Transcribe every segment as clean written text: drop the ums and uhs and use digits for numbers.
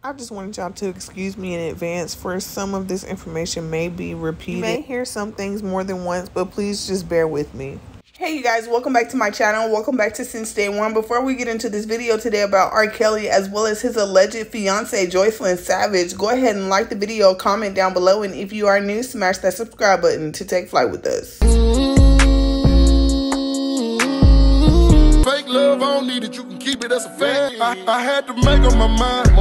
I just wanted y'all to excuse me in advance for some of this information may be repeated. You may hear some things more than once, but please just bear with me. Hey you guys, welcome back to my channel. Welcome back to Since Day One. Before we get into this video today about Rkelly as well as his alleged fiance Joycelyn Savage, go ahead and like the video, comment down below, and if you are new, smash that subscribe button to take flight with us. Fake love, I don't need it, you can keep it as a fact. I had to make up my mind.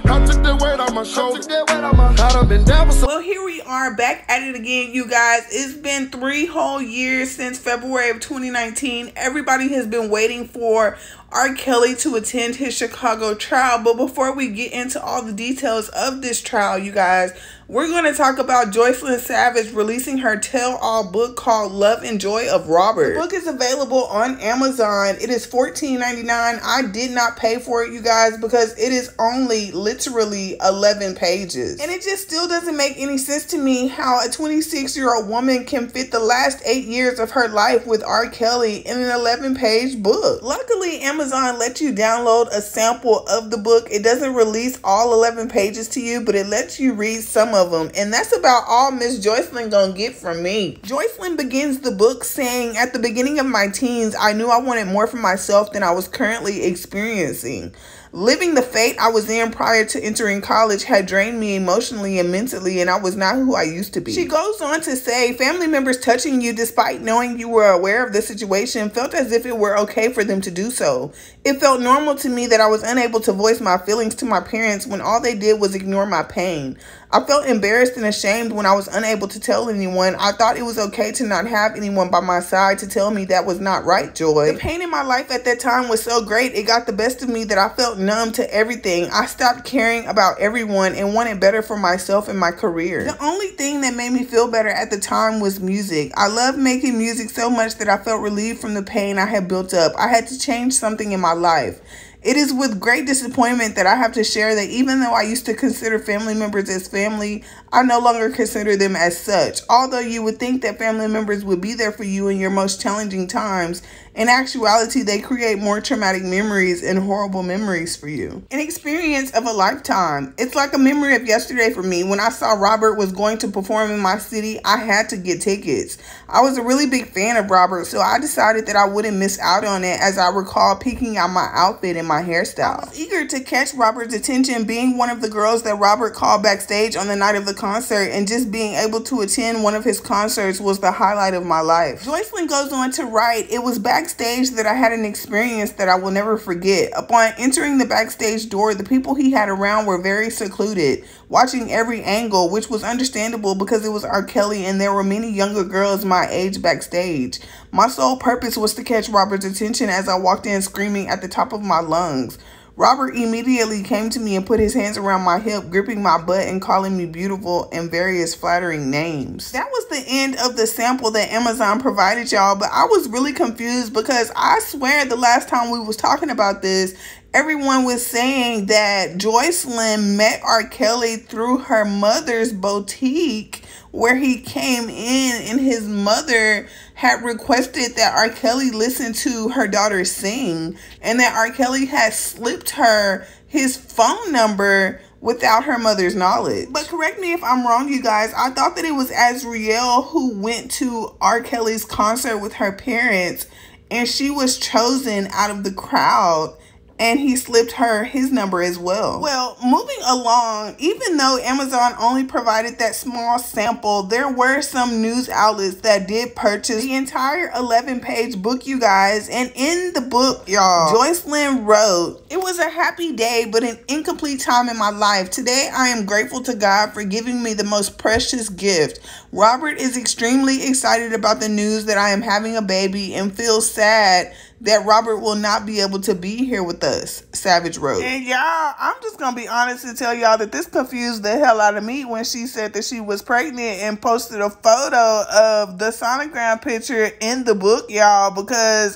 I took that weight on my shoulder. I done been down for so. Well, here we are back at it again, you guys. It's been 3 whole years since February of 2019. Everybody has been waiting for Rkelly to attend his Chicago trial. But before we get into all the details of this trial, you guys, we're going to talk about Joycelyn Savage releasing her tell-all book called Love and Joy of Robert. The book is available on Amazon. It is $14.99. I did not pay for it, you guys, because it is only literally 11 pages. And it just still doesn't make any sense to me how a 26-year-old woman can fit the last 8 years of her life with Rkelly in an 11-page book. Luckily, Amazon lets you download a sample of the book. It doesn't release all 11 pages to you, but it lets you read some of them, and that's about all Miss Joycelyn gonna get from me. Joycelyn begins the book saying, "At the beginning of my teens, I knew I wanted more for myself than I was currently experiencing. Living the fate I was in prior to entering college had drained me emotionally and mentally, and I was not who I used to be." She goes on to say, "Family members touching you despite knowing you were aware of the situation felt as if it were okay for them to do so. It felt normal to me that I was unable to voice my feelings to my parents when all they did was ignore my pain. I felt embarrassed and ashamed when I was unable to tell anyone. I thought it was okay to not have anyone by my side to tell me that was not right, Joy. The pain in my life at that time was so great, it got the best of me that I felt numb to everything. I stopped caring about everyone and wanted better for myself and my career. The only thing that made me feel better at the time was music. I loved making music so much that I felt relieved from the pain I had built up. I had to change something in my life. It is with great disappointment that I have to share that even though I used to consider family members as family, I no longer consider them as such. Although you would think that family members would be there for you in your most challenging times, in actuality, they create more traumatic memories and horrible memories for you. An experience of a lifetime. It's like a memory of yesterday for me. When I saw Robert was going to perform in my city, I had to get tickets. I was a really big fan of Robert, so I decided that I wouldn't miss out on it, as I recall picking out my outfit and my hairstyle. I was eager to catch Robert's attention, being one of the girls that Robert called backstage on the night of the concert, and just being able to attend one of his concerts was the highlight of my life." Joycelyn goes on to write, "It was backstage that I had an experience that I will never forget. Upon entering the backstage door, the people he had around were very secluded, watching every angle, which was understandable because it was Rkelly and there were many younger girls my age backstage. My sole purpose was to catch Robert's attention as I walked in screaming at the top of my lungs. Robert immediately came to me and put his hands around my hip, gripping my butt and calling me beautiful and various flattering names." That was the end of the sample that Amazon provided y'all, but I was really confused because I swear the last time we was talking about this, everyone was saying that Joycelyn met Rkelly through her mother's boutique, where he came in and his mother had requested that Rkelly listen to her daughter sing, and that Rkelly had slipped her his phone number without her mother's knowledge. But correct me if I'm wrong, you guys. I thought that it was Azriel who went to Rkelly's concert with her parents, and she was chosen out of the crowd, and he slipped her his number as well. Well, moving along, even though Amazon only provided that small sample, there were some news outlets that did purchase the entire 11-page book, you guys. And in the book, y'all, Joycelyn wrote, "It was a happy day, but an incomplete time in my life. Today, I am grateful to God for giving me the most precious gift. Robert is extremely excited about the news that I am having a baby and feels sad that Robert will not be able to be here with us," Savage wrote. And y'all, I'm just gonna be honest and tell y'all that this confused the hell out of me when she said that she was pregnant and posted a photo of the sonogram picture in the book, y'all, because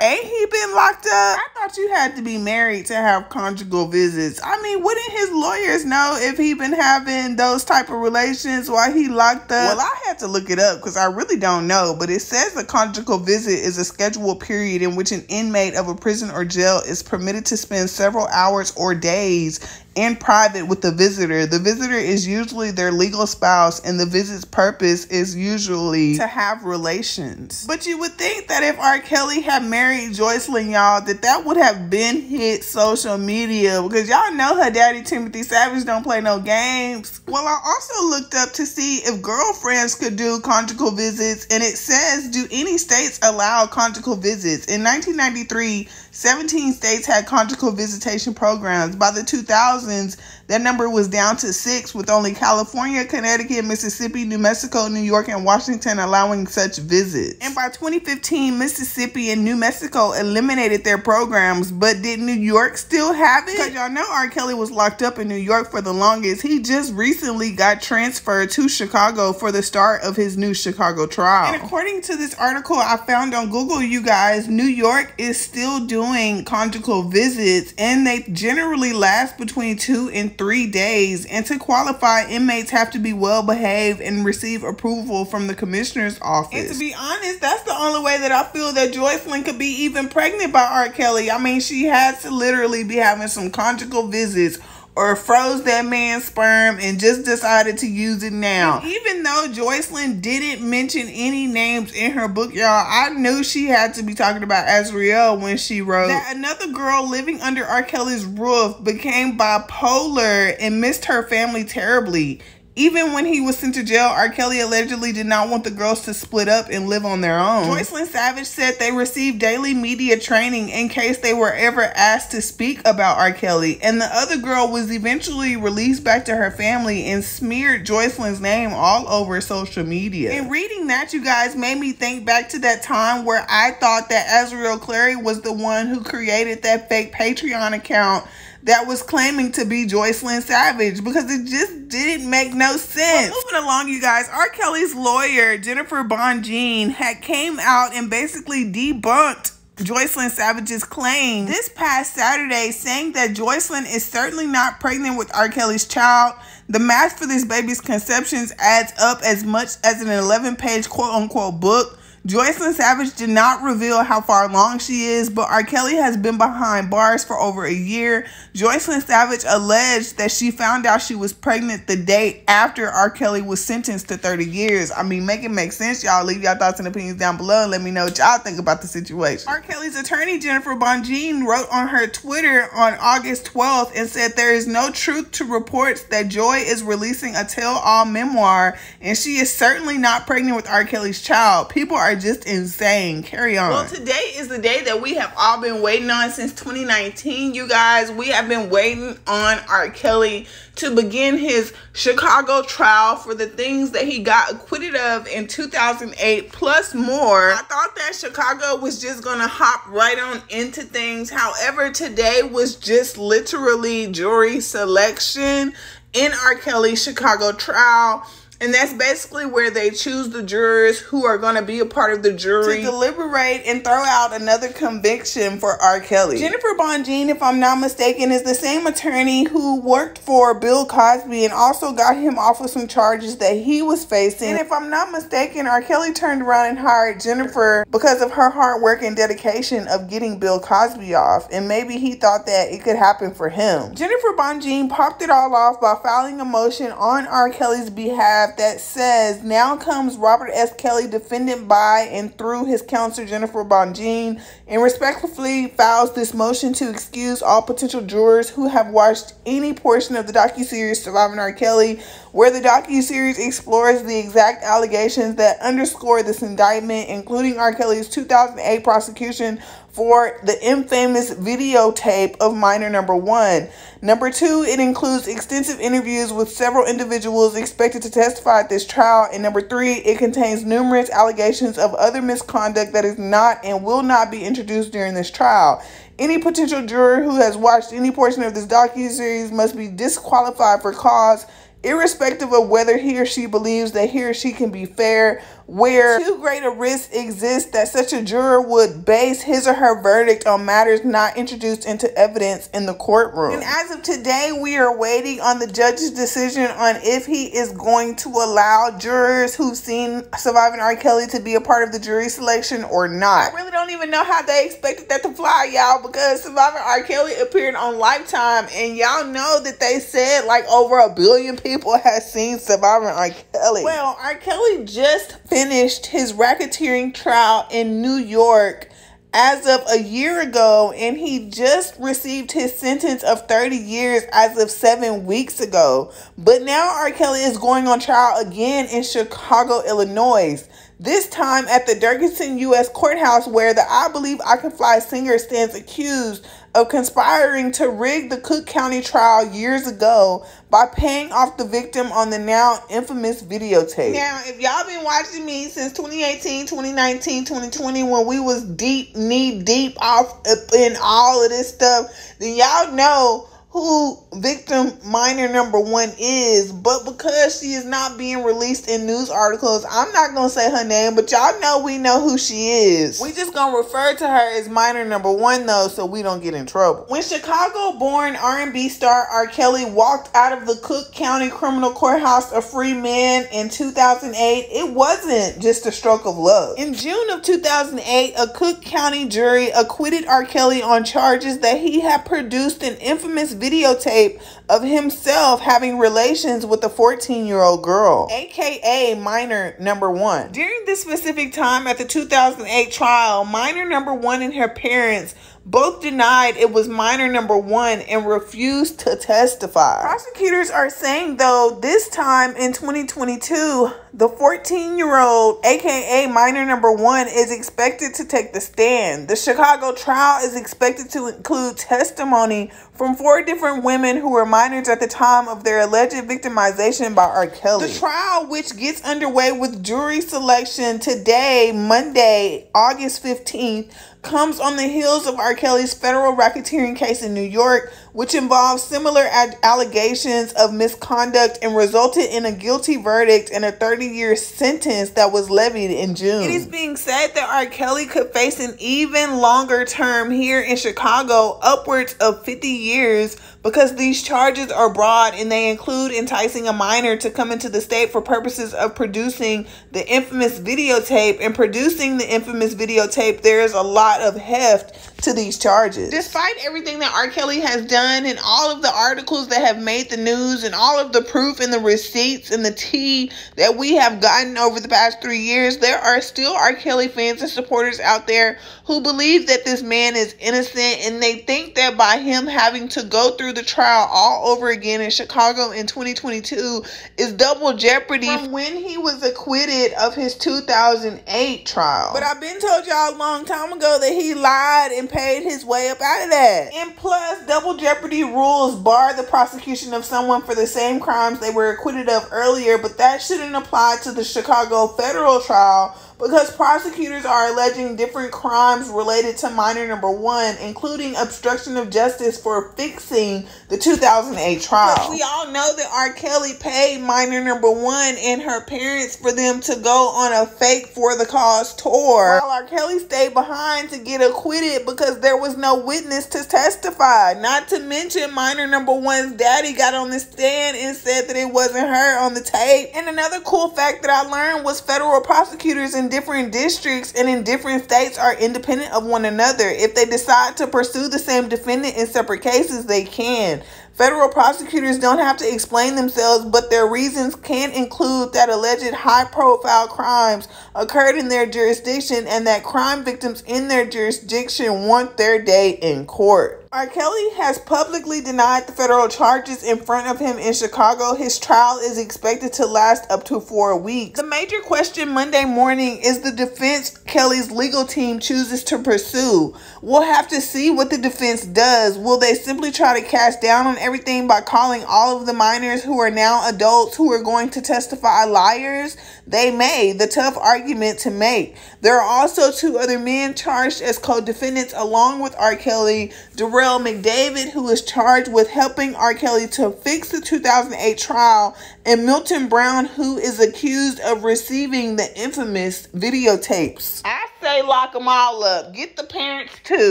ain't he been locked up? I thought you had to be married to have conjugal visits. I mean, wouldn't his lawyers know if he been having those type of relations while he locked up? Well, I had to look it up because I really don't know, but it says a conjugal visit is a scheduled period in which an inmate of a prison or jail is permitted to spend several hours or days in private with the visitor. The visitor is usually their legal spouse, and the visit's purpose is usually to have relations. But you would think that if R. Kelly had married Joycelyn, y'all, that would have been hit social media, because y'all know her daddy Timothy Savage don't play no games. Well, I also looked up to see if girlfriends could do conjugal visits, and it says, do any states allow conjugal visits? In 1993, 17 states had conjugal visitation programs. By the 2000s, that number was down to 6, with only California, Connecticut, Mississippi, New Mexico, New York, and Washington allowing such visits. And by 2015, Mississippi and New Mexico eliminated their programs, but did New York still have it? Because y'all know R. Kelly was locked up in New York for the longest. He just recently got transferred to Chicago for the start of his new Chicago trial. And according to this article I found on Google, you guys, New York is still doing conjugal visits, and they generally last between 2 and 3 days. And to qualify, inmates have to be well behaved and receive approval from the commissioner's office. And to be honest, that's the only way that I feel that Joycelyn could be even pregnant by R. Kelly. I mean, she had to literally be having some conjugal visits, or froze that man's sperm and just decided to use it now. And even though Joycelyn didn't mention any names in her book, y'all, I knew she had to be talking about Azriel when she wrote that another girl living under R. Kelly's roof became bipolar and missed her family terribly. Even when he was sent to jail, R. Kelly allegedly did not want the girls to split up and live on their own. Joycelyn Savage said they received daily media training in case they were ever asked to speak about R. Kelly. And the other girl was eventually released back to her family and smeared Joycelyn's name all over social media. And reading that, you guys, made me think back to that time where I thought that Azriel Clary was the one who created that fake Patreon account that was claiming to be Joycelyn Savage, because it just didn't make no sense. Well, moving along, you guys, R. Kelly's lawyer, Jennifer Bonjean, had came out and basically debunked Joycelyn Savage's claim this past Saturday, saying that Joycelyn is certainly not pregnant with R. Kelly's child. The math for this baby's conceptions adds up as much as an 11-page quote-unquote book. Joycelyn Savage did not reveal how far along she is, but R. Kelly has been behind bars for over a year. Joycelyn Savage alleged that she found out she was pregnant the day after R. Kelly was sentenced to 30 years. I mean, make it make sense, y'all. Leave y'all thoughts and opinions down below and let me know what y'all think about the situation. R. Kelly's attorney, Jennifer Bonjean, wrote on her Twitter on August 12th and said there is no truth to reports that Joy is releasing a tell-all memoir, and she is certainly not pregnant with R. Kelly's child. People are just insane. Carry on. Well, today is the day that we have all been waiting on since 2019, you guys. We have been waiting on R. Kelly to begin his Chicago trial for the things that he got acquitted of in 2008 plus more. I thought that Chicago was just gonna hop right on into things. However, today was just literally jury selection in R. Kelly's Chicago trial. And that's basically where they choose the jurors who are going to be a part of the jury to deliberate and throw out another conviction for R. Kelly. Jennifer Bonjean, if I'm not mistaken, is the same attorney who worked for Bill Cosby and also got him off of some charges that he was facing. And if I'm not mistaken, R. Kelly turned around and hired Jennifer because of her hard work and dedication of getting Bill Cosby off. And maybe he thought that it could happen for him. Jennifer Bonjean popped it all off by filing a motion on R. Kelly's behalf that says, now comes Robert S. Kelly, defendant by and through his counsel Jennifer Bonjean, and respectfully files this motion to excuse all potential jurors who have watched any portion of the docuseries Surviving R. Kelly, where the docuseries explores the exact allegations that underscore this indictment, including R. Kelly's 2008 prosecution for the infamous videotape of minor number 1. Number 2, it includes extensive interviews with several individuals expected to testify at this trial. And number 3, it contains numerous allegations of other misconduct that is not and will not be introduced during this trial. Any potential juror who has watched any portion of this docuseries must be disqualified for cause, irrespective of whether he or she believes that he or she can be fair, where too great a risk exists that such a juror would base his or her verdict on matters not introduced into evidence in the courtroom. And as of today, we are waiting on the judge's decision on if he is going to allow jurors who've seen Surviving R. Kelly to be a part of the jury selection or not. I really don't even know how they expected that to fly, y'all, because Surviving R. Kelly appeared on Lifetime, and y'all know that they said like over 1 billion people have seen Surviving R. Kelly. Well, R. Kelly just finished his racketeering trial in New York as of a year ago, and he just received his sentence of 30 years as of 7 weeks ago. But now R. Kelly is going on trial again in Chicago, Illinois. This time at the Dirksen U.S. Courthouse, where the I Believe I Can Fly singer stands accused of conspiring to rig the Cook County trial years ago by paying off the victim on the now infamous videotape. Now, if y'all been watching me since 2018, 2019, 2020, when we was knee deep off in all of this stuff, then y'all know who victim minor number 1 is. But because she is not being released in news articles, I'm not going to say her name, but y'all know we know who she is. We just going to refer to her as minor number 1 though, so we don't get in trouble. When Chicago-born R&B star R. Kelly walked out of the Cook County Criminal Courthouse a free man in 2008, it wasn't just a stroke of luck. In June of 2008, a Cook County jury acquitted R. Kelly on charges that he had produced an infamous videotape of himself having relations with a 14-year-old girl, aka minor number 1. During this specific time at the 2008 trial, minor number 1 and her parents both denied it was minor number 1 and refused to testify. Prosecutors are saying, though, this time in 2022, the 14-year-old, aka minor number 1, is expected to take the stand. The Chicago trial is expected to include testimony from 4 different women who were minors at the time of their alleged victimization by R. Kelly. The trial, which gets underway with jury selection today, Monday, August 15th, comes on the heels of R. Kelly's federal racketeering case in New York, which involves similar allegations of misconduct and resulted in a guilty verdict and a 30-year sentence that was levied in June. It is being said that R. Kelly could face an even longer term here in Chicago, upwards of 50 years, because these charges are broad and they include enticing a minor to come into the state for purposes of producing the infamous videotape. And producing the infamous videotape, there is a lot of heft to these charges. Despite everything that R. Kelly has done and all of the articles that have made the news and all of the proof and the receipts and the tea that we have gotten over the past 3 years, there are still R. Kelly fans and supporters out there who believe that this man is innocent, and they think that by him having to go through the trial all over again in Chicago in 2022 is double jeopardy from when he was acquitted of his 2008 trial. But I've been told y'all a long time ago that he lied and paid his way up out of that. And plus, double jeopardy rules bar the prosecution of someone for the same crimes they were acquitted of earlier, but that shouldn't apply to the Chicago federal trial, because prosecutors are alleging different crimes related to minor number 1, including obstruction of justice for fixing the 2008 trial. But we all know that R. Kelly paid minor number 1 and her parents for them to go on a fake For the Cause tour, while R. Kelly stayed behind to get acquitted because there was no witness to testify. Not to mention, minor number 1's daddy got on the stand and said that it wasn't her on the tape. And another cool fact that I learned was federal prosecutors in different districts and in different states are independent of one another. If they decide to pursue the same defendant in separate cases, they can. Federal prosecutors don't have to explain themselves, but their reasons can include that alleged high-profile crimes occurred in their jurisdiction and that crime victims in their jurisdiction want their day in court. R. Kelly has publicly denied the federal charges in front of him in Chicago. His trial is expected to last up to 4 weeks. The major question Monday morning is the defense Kelly's legal team chooses to pursue. We'll have to see what the defense does. Will they simply try to cast down on everything by calling all of the minors who are now adults who are going to testify liars? They may. The tough argument to make. There are also 2 other men charged as co-defendants along with R. Kelly, directly Darrell McDavid, who is charged with helping R. Kelly to fix the 2008 trial, and Milton Brown, who is accused of receiving the infamous videotapes. I say lock them all up. Get the parents too.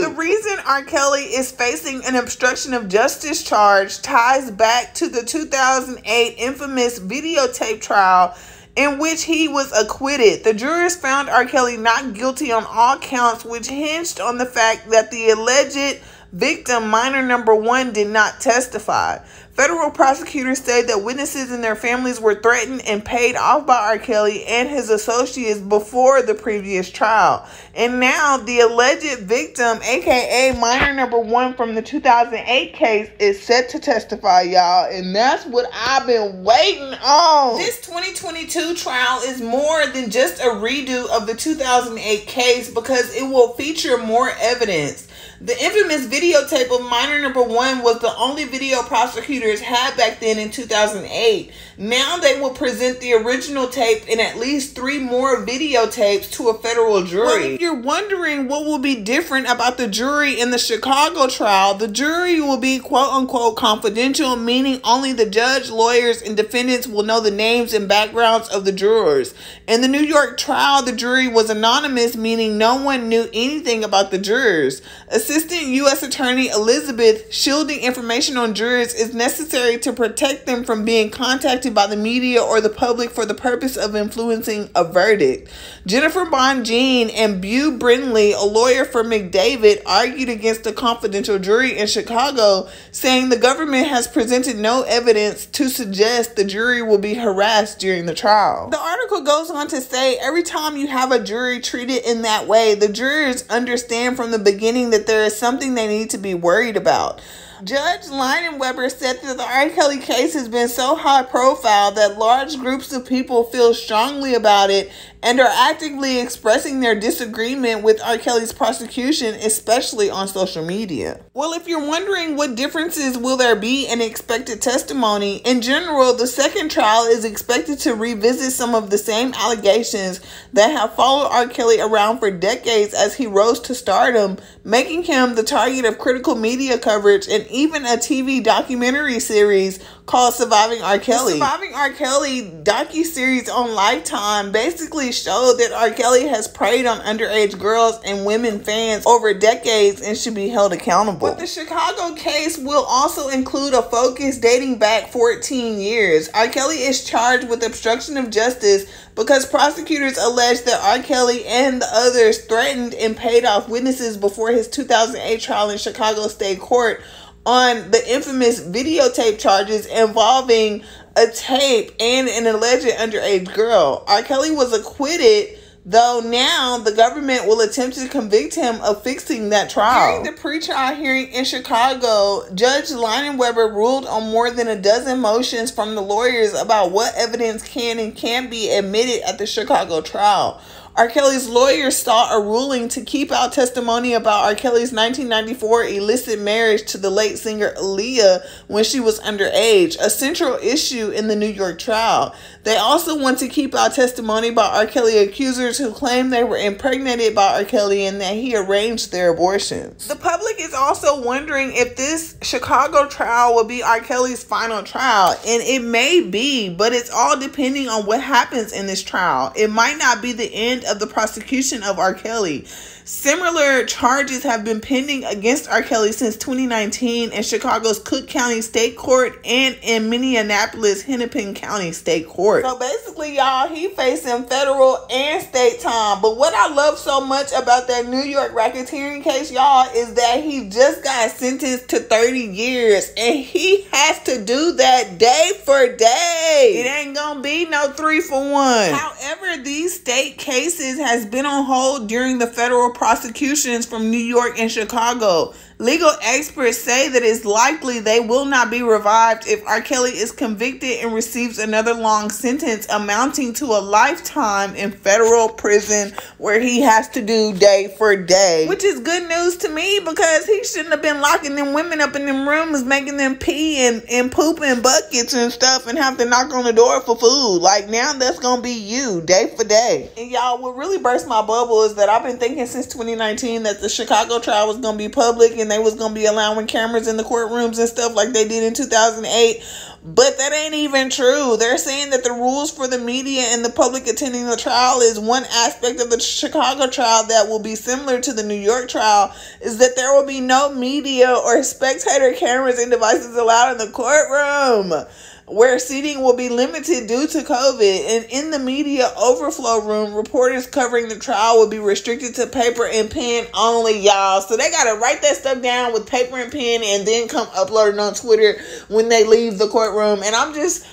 The reason R. Kelly is facing an obstruction of justice charge ties back to the 2008 infamous videotape trial in which he was acquitted. The jurors found R. Kelly not guilty on all counts, which hinged on the fact that the alleged victim, minor number 1, did not testify. Federal prosecutors say that witnesses and their families were threatened and paid off by R. Kelly and his associates before the previous trial. And now the alleged victim, aka minor number 1 from the 2008 case, is set to testify, y'all. And that's what I've been waiting on. This 2022 trial is more than just a redo of the 2008 case because it will feature more evidence. The infamous videotape of minor number 1 was the only video prosecutors had back then in 2008. Now they will present the original tape and at least 3 more videotapes to a federal jury. Well, if you're wondering what will be different about the jury in the Chicago trial, the jury will be quote-unquote confidential, meaning only the judge, lawyers, and defendants will know the names and backgrounds of the jurors. In the New York trial, the jury was anonymous, meaning no one knew anything about the jurors. Assistant U.S. Attorney Elizabeth, shielding information on jurors is necessary to protect them from being contacted by the media or the public for the purpose of influencing a verdict. Jennifer Bonjean and Bew Brindley, a lawyer for McDavid, argued against the confidential jury in Chicago, saying the government has presented no evidence to suggest the jury will be harassed during the trial. The article goes on to say every time you have a jury treated in that way, the jurors understand from the beginning that there is something they need to be worried about. Judge Leinenweber said that the R. Kelly case has been so high profile that large groups of people feel strongly about it and are actively expressing their disagreement with R. Kelly's prosecution, especially on social media. Well, if you're wondering what differences will there be in expected testimony, in general, the second trial is expected to revisit some of the same allegations that have followed R. Kelly around for decades as he rose to stardom, making him the target of critical media coverage and even a TV documentary series called Surviving R. Kelly. The Surviving R. Kelly docuseries on Lifetime basically showed that R. Kelly has preyed on underage girls and women fans over decades and should be held accountable. But the Chicago case will also include a focus dating back 14 years. R. Kelly is charged with obstruction of justice because prosecutors allege that R. Kelly and the others threatened and paid off witnesses before his 2008 trial in Chicago State Court on the infamous videotape charges involving a tape and an alleged underage girl. R. Kelly was acquitted, though now the government will attempt to convict him of fixing that trial. During the pretrial hearing in Chicago, Judge Leinenweber ruled on more than a dozen motions from the lawyers about what evidence can and can't be admitted at the Chicago trial. R. Kelly's lawyers sought a ruling to keep out testimony about R. Kelly's 1994 illicit marriage to the late singer Aaliyah when she was underage, a central issue in the New York trial. They also want to keep out testimony by R. Kelly accusers who claim they were impregnated by R. Kelly and that he arranged their abortions. The public is also wondering if this Chicago trial will be R. Kelly's final trial, and it may be, but it's all depending on what happens in this trial. It might not be the end of the prosecution of R. Kelly. Similar charges have been pending against R. Kelly since 2019 in Chicago's Cook County State Court and in Minneapolis Hennepin County State Court. So basically, y'all, he facing federal and state time. But what I love so much about that New York racketeering case, y'all, is that he just got sentenced to 30 years. And he has to do that day for day. It ain't gonna be no 3 for 1. However, these state cases has been on hold during the federal prosecutions from New York and Chicago. Legal experts say that it's likely they will not be revived if R. Kelly is convicted and receives another long sentence amounting to a lifetime in federal prison where he has to do day for day. Which is good news to me because he shouldn't have been locking them women up in them rooms, making them pee and poop in buckets and stuff and have to knock on the door for food. Like, now that's going to be you day for day. And y'all, what really burst my bubble is that I've been thinking since 2019 that the Chicago trial was going to be public and they was going to be allowing cameras in the courtrooms and stuff like they did in 2008. But that ain't even true. They're saying that the rules for the media and the public attending the trial is one aspect of the Chicago trial that will be similar to the New York trial, is that there will be no media or spectator cameras and devices allowed in the courtroom, where seating will be limited due to COVID. And in the media overflow room, reporters covering the trial will be restricted to paper and pen only, y'all. So they got to write that stuff down with paper and pen and then come upload it on Twitter when they leave the courtroom. And I'm just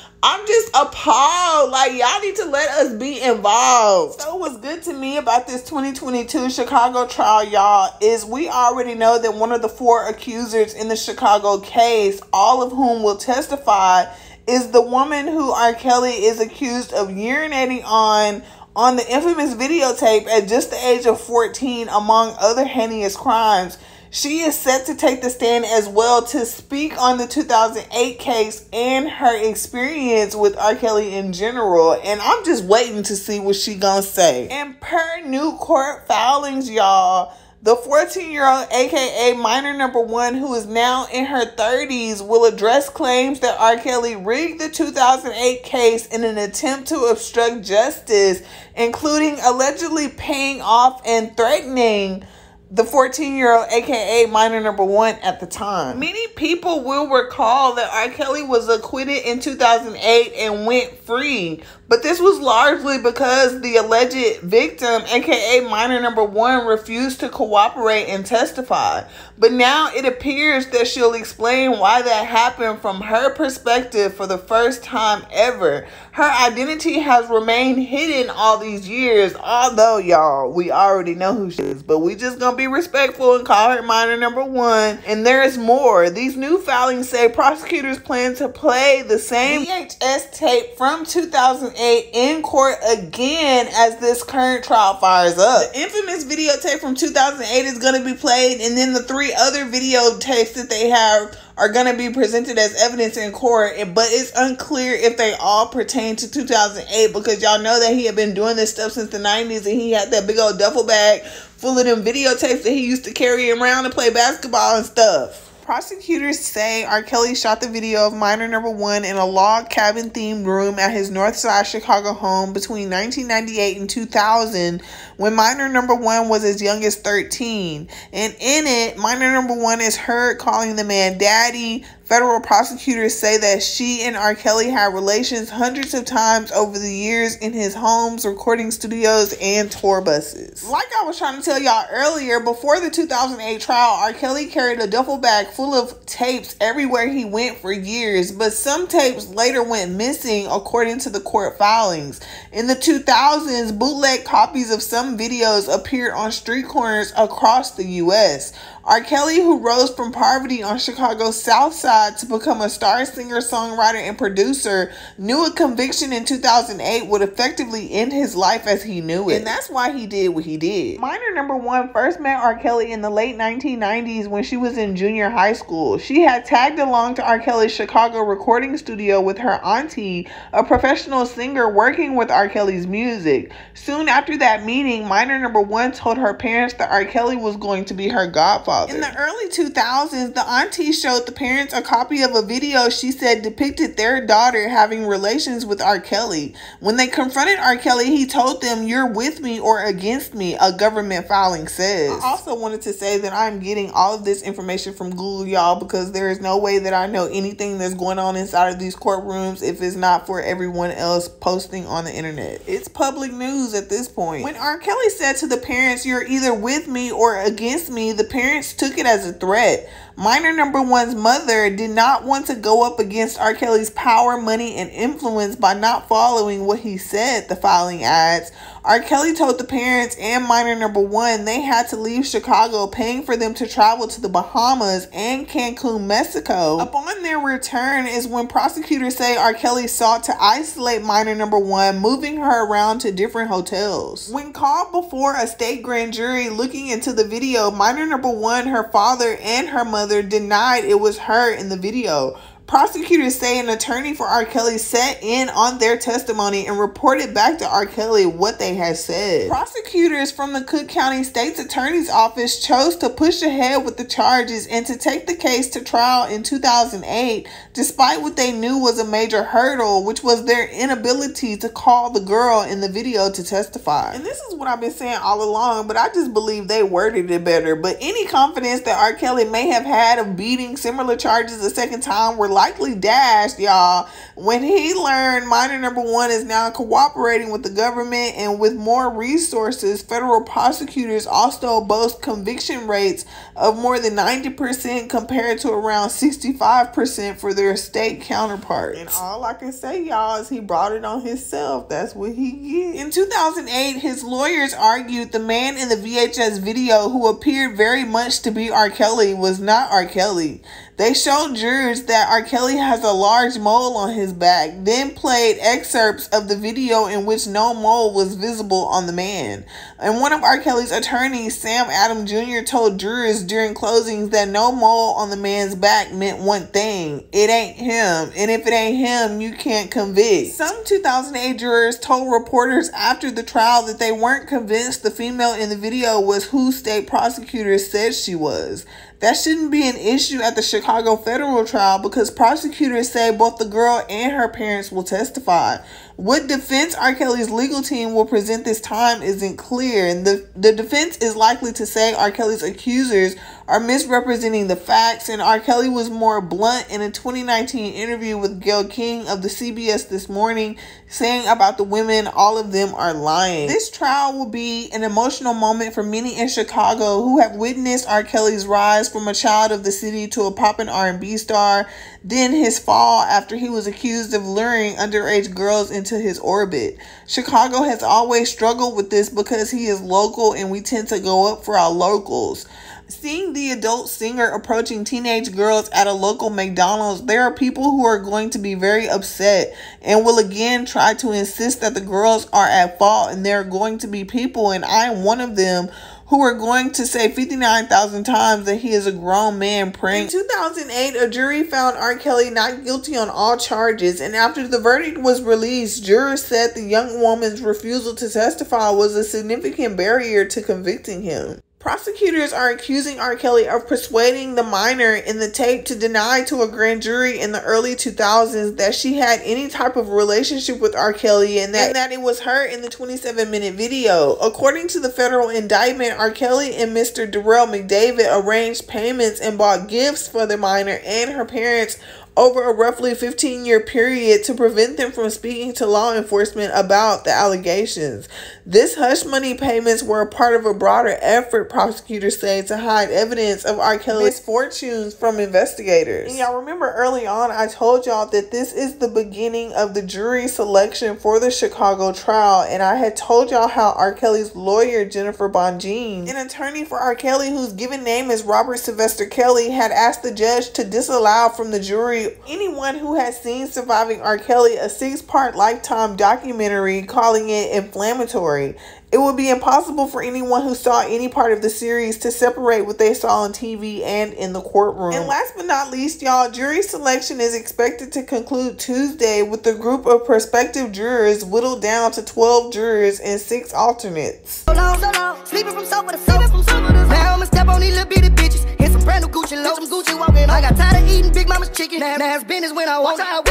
appalled. Like, y'all need to let us be involved. So what's good to me about this 2022 Chicago trial, y'all, is we already know that one of the 4 accusers in the Chicago case, all of whom will testify, is the woman who Rkelly is accused of urinating on the infamous videotape at just the age of 14, among other heinous crimes. She is set to take the stand as well to speak on the 2008 case and her experience with Rkelly in general. And I'm just waiting to see what she gonna say. And per new court filings, y'all, the 14-year-old, aka minor number 1, who is now in her 30s, will address claims that Rkelly rigged the 2008 case in an attempt to obstruct justice, including allegedly paying off and threatening the 14-year-old, aka minor number 1 at the time. Many people will recall that Rkelly was acquitted in 2008 and went free, but this was largely because the alleged victim, aka minor number 1, refused to cooperate and testify. But now it appears that she'll explain why that happened from her perspective for the first time ever. Her identity has remained hidden all these years, although, y'all, we already know who she is, but we just gonna be respectful and call her minor number 1. And there's more. These new filings say prosecutors plan to play the same VHS tape from 2008 in court again as this current trial fires up. The infamous videotape from 2008 is going to be played, and then the 3 other videotapes that they have are going to be presented as evidence in court, but it's unclear if they all pertain to 2008, because y'all know that he had been doing this stuff since the 90s, and he had that big old duffel bag full of them videotapes that he used to carry around to play basketball and stuff. Prosecutors say Rkelly shot the video of minor number 1 in a log cabin themed room at his Northside Chicago home between 1998 and 2000, when minor number 1 was as young as 13. And in it, minor number 1 is heard calling the man daddy. Federal prosecutors say that she and Rkelly had relations hundreds of times over the years in his homes, recording studios, and tour buses. Like I was trying to tell y'all earlier, before the 2008 trial, Rkelly carried a duffel bag full of tapes everywhere he went for years, but some tapes later went missing according to the court filings. In the 2000s, bootleg copies of some videos appeared on street corners across the U.S. Rkelly, who rose from poverty on Chicago's South Side to become a star singer, songwriter, and producer, knew a conviction in 2008 would effectively end his life as he knew it. And that's why he did what he did. Minor number 1 first met Rkelly in the late 1990s when she was in junior high school. She had tagged along to Rkelly's Chicago recording studio with her auntie, a professional singer working with Rkelly's music. Soon after that meeting, minor number 1 told her parents that Rkelly was going to be her godfather. In the early 2000s, the auntie showed the parents a copy of a video she said depicted their daughter having relations with Rkelly. When they confronted Rkelly, he told them, "You're with me or against me," a government filing says. I also wanted to say that I'm getting all of this information from Google, y'all, because there is no way that I know anything that's going on inside of these courtrooms if it's not for everyone else posting on the internet. It's public news at this point. When Rkelly said to the parents, "You're either with me or against me," the parents took it as a threat. Minor number 1's mother did not want to go up against Rkelly's power, money, and influence by not following what he said, the filing adds. Rkelly told the parents and minor number 1 they had to leave Chicago, paying for them to travel to the Bahamas and Cancun, Mexico. Upon their return is when prosecutors say Rkelly sought to isolate minor number 1, moving her around to different hotels. When called before a state grand jury looking into the video, minor number 1, her father, and her mother denied it was her in the video. Prosecutors say an attorney for R. Kelly sat in on their testimony and reported back to R. Kelly what they had said. Prosecutors from the Cook County State's Attorney's Office chose to push ahead with the charges and to take the case to trial in 2008, despite what they knew was a major hurdle, which was their inability to call the girl in the video to testify. And this is what I've been saying all along, but I just believe they worded it better. But any confidence that R. Kelly may have had of beating similar charges a second time were likely dashed, y'all, when he learned minor number one is now cooperating with the government, and with more resources, federal prosecutors also boast conviction rates of more than 90% compared to around 65% for their state counterparts. And all I can say, y'all, is he brought it on himself. That's what he gets. In 2008, his lawyers argued the man in the VHS video who appeared very much to be R. Kelly was not R. Kelly. They showed jurors that R. Kelly has a large mole on his back, then played excerpts of the video in which no mole was visible on the man. And one of R. Kelly's attorneys, Sam Adam Jr., told jurors during closings that no mole on the man's back meant one thing: it ain't him. And if it ain't him, you can't convict. Some 2008 jurors told reporters after the trial that they weren't convinced the female in the video was who state prosecutors said she was. That shouldn't be an issue at the Chicago federal trial because prosecutors say both the girl and her parents will testify. What defense R. Kelly's legal team will present this time isn't clear, and the defense is likely to say R. Kelly's accusers are misrepresenting the facts, and R. Kelly was more blunt in a 2019 interview with Gayle King of the CBS This Morning, saying about the women, all of them are lying. This trial will be an emotional moment for many in Chicago who have witnessed R. Kelly's rise from a child of the city to a poppin' R&B star, then his fall after he was accused of luring underage girls into his orbit. Chicago has always struggled with this because he is local and we tend to go up for our locals. Seeing the adult singer approaching teenage girls at a local McDonald's, there are people who are going to be very upset and will again try to insist that the girls are at fault, and there are going to be people, and I am one of them, who are going to say 59,000 times that he is a grown man praying. In 2008, a jury found R. Kelly not guilty on all charges, and after the verdict was released, jurors said the young woman's refusal to testify was a significant barrier to convicting him. Prosecutors are accusing R. Kelly of persuading the minor in the tape to deny to a grand jury in the early 2000s that she had any type of relationship with R. Kelly and that it was her in the 27-minute video. According to the federal indictment, R. Kelly and Mr. Darrell McDavid arranged payments and bought gifts for the minor and her parents over a roughly 15-year period to prevent them from speaking to law enforcement about the allegations. This hush money payments were a part of a broader effort, prosecutors say, to hide evidence of R. Kelly's misfortunes from investigators. And y'all remember early on I told y'all that this is the beginning of the jury selection for the Chicago trial, and I had told y'all how R. Kelly's lawyer, Jennifer Bonjean, an attorney for R. Kelly whose given name is Robert Sylvester Kelly, had asked the judge to disallow from the jury anyone who has seen Surviving R. Kelly, a 6-part Lifetime documentary, calling it inflammatory. It would be impossible for anyone who saw any part of the series to separate what they saw on TV and in the courtroom. And last but not least, y'all, jury selection is expected to conclude Tuesday with the group of prospective jurors whittled down to 12 jurors and 6 alternates. So long, sleeping from sofa to sofa. Now I'ma step on these little bitty bitches in some brand new Gucci loafers. Some Gucci walking. I got tired of eating Big Mama's chicken. Now it's business when I walk out.